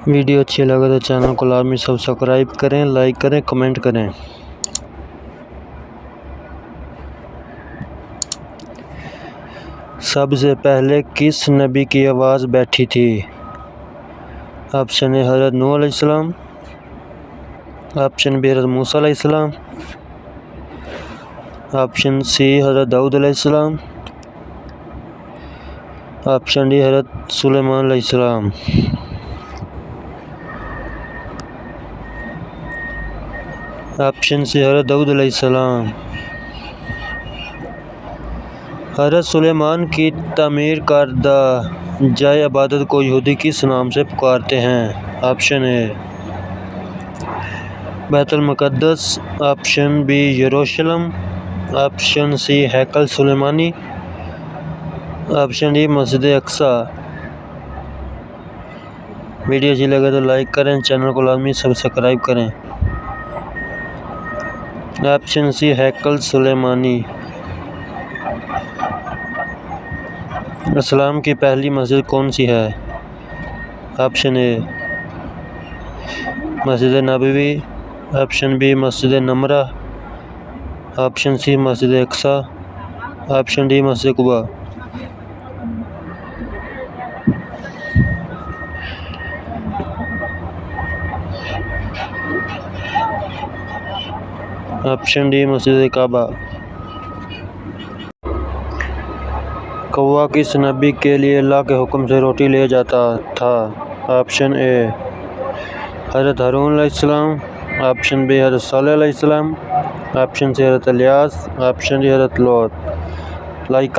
Video اچھی لگے تو چینل کو لازمی سبسکرائب کریں، لائک کریں، کمنٹ کریں۔ سب سے پہلے کس نبی کی آواز بیٹھی تھی؟ آپشن اے حضرت نوح علیہ السلام، آپشن بی حضرت موسیٰ علیہ السلام، آپشن سی حضرت داؤد علیہ السلام، آپشن ڈی حضرت سلیمان علیہ السلام۔ آپشن سی حضرت داؤد علیہ السلام۔ حضرت سلیمان کی تعمیر کردہ جائے عبادت کو یہودی کس نام سے پکارتے ہیں؟ آپشن اے بیت المقدس، آپشن بی یروشلم، آپشن سی ہیکل سلیمانی، آپشن ڈی مسجد اقصیٰ۔ ویڈیو اچھی لگے تو لائک کریں، چینل کو لازمی سبسکرائب کریں۔ آپشن سی ہیکل سلیمانی۔ اسلام کی پہلی مسجد کون سی ہے؟ آپشن اے مسجد نبوی، آپشن بی مسجد نمرہ، آپشن سی مسجد اقصیٰ، آپشن ڈی مسجد قباء۔ آپشن ڈی مسجد کعبہ۔ کوا کس نبی کے لیے اللہ کے حکم سے روٹی لے جاتا تھا؟ آپشن اے حضرت ہارون علیہ السلام، آپشن بی حضرت صالح علیہ السلام، آپشن سی حضرت الیاس، آپشن ڈی حضرت لوط۔ لائک